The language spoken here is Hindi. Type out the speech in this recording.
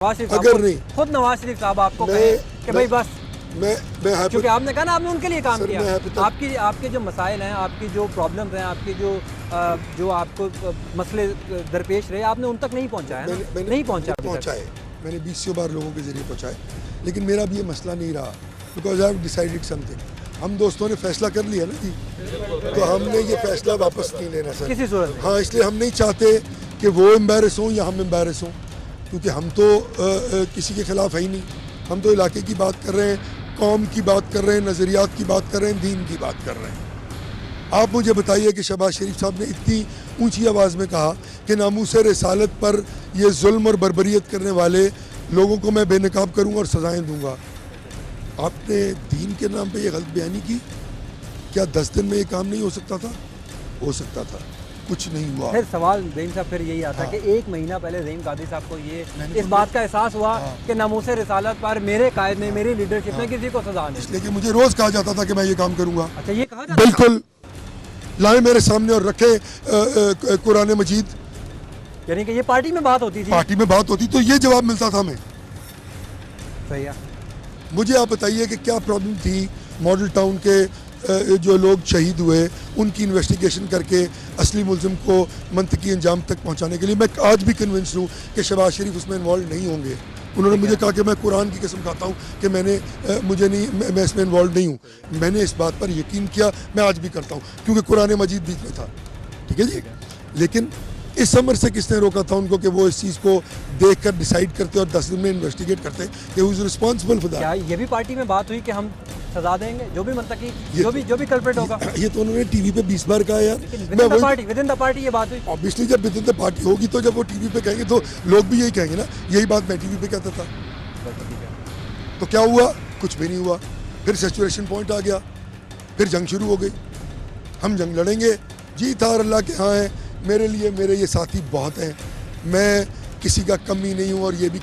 अगर नहीं खुद नवाज शरीफ साहब आपको कहे कि भाई बस मैं क्योंकि आपने कहा ना आपने उनके लिए काम किया, आपके जो मसाइल हैं, आपकी जो प्रॉब्लम्स हैं, आपकी जो आपको मसले दरपेश रहे, आपने उन तक नहीं पहुंचाया ना, नहीं पहुंचाए। मैंने 20 बार लोगों के जरिए पहुंचाए, लेकिन मेरा भी ये मसला नहीं रहा, because I have decided something. हम दोस्तों ने फैसला कर लिया ना जी, तो हमने ये फैसला वापस नहीं लेना सर किसी सूरत में। हाँ, इसलिए हम नहीं चाहते कि वो एम्बेरस हों या हम एम्बेरस हों, क्योंकि हम तो किसी के खिलाफ है ही नहीं। हम तो इलाके की बात कर रहे हैं, कौम की बात कर रहे हैं, नज़रियात की बात कर रहे हैं, दीन की बात कर रहे हैं। आप मुझे बताइए कि शहबाज शरीफ साहब ने इतनी ऊंची आवाज़ में कहा कि नामूस रिसालत पर ये जुल्म और बर्बरियत करने वाले लोगों को मैं बेनकाब करूँगा और सजाएँ दूँगा। आपने दीन के नाम पे ये गलत बयानी की। क्या 10 दिन में ये काम नहीं हो सकता था? हो सकता था, कुछ नहीं हुआ। फिर सवाल ज़हीन साहब फिर यही आता है कि 1 महीना पहले ज़हीन कादरी साहब को ये इस बात का एहसास हुआ कि नामूसे रिसालत पर मेरे कायद में, मेरी लीडरशिप में किसी को सजा नहीं। इसलिए कि मुझे रोज़ कहा जाता था कि मैं ये काम करूँगा। अच्छा, ये कहा जाता बिल्कुल, लाए मेरे सामने और रखे कुरान मजीद, यानी कि ये पार्टी में बात होती थी। पार्टी में बात होती तो ये जवाब मिलता था हमें। सही है। मुझे आप बताइए कि क्या प्रॉब्लम थी मॉडल टाउन के जो लोग शहीद हुए उनकी इन्वेस्टिगेशन करके असली मुलजिम को मंतकी अंजाम तक पहुंचाने के लिए। मैं आज भी कन्विंस हूँ कि शहबाज शरीफ उसमें इन्वॉल्व नहीं होंगे। उन्होंने मुझे कहा कि मैं कुरान की कसम खाता हूँ कि मैं इसमें इन्वॉल्व नहीं हूँ। मैंने इस बात पर यकीन किया, मैं आज भी करता हूँ, क्योंकि कुरान मजीद बीच में था। ठीक है जी, लेकिन इस समर से किसने रोका था उनको कि वो इस चीज़ को देखकर डिसाइड करते और 10 दिन में इन्वेस्टिगेट करते कि who is responsible for that. क्या ये भी पार्टी में बात हुई कि हम सजा देंगे जो भी मंतकी, जो भी कल्प्रिट होगा? ये तो उन्होंने टीवी पे 20 बार कहा यार। विद इन द पार्टी ये बात हुई। ऑब्वियसली जब विद इन द पार्टी होगी तो जब वो टीवी पे कहेंगे तो लोग भी यही कहेंगे ना। यही बात मैं टीवी पे कहता था, तो क्या हुआ? कुछ भी नहीं हुआ। फिर सैचुरेशन पॉइंट आ गया, फिर जंग शुरू हो गई। हम जंग लड़ेंगे, जीत हार अल्लाह के यहाँ है। मेरे लिए मेरे ये साथी बहुत हैं, मैं किसी का कमी नहीं हूँ और ये भी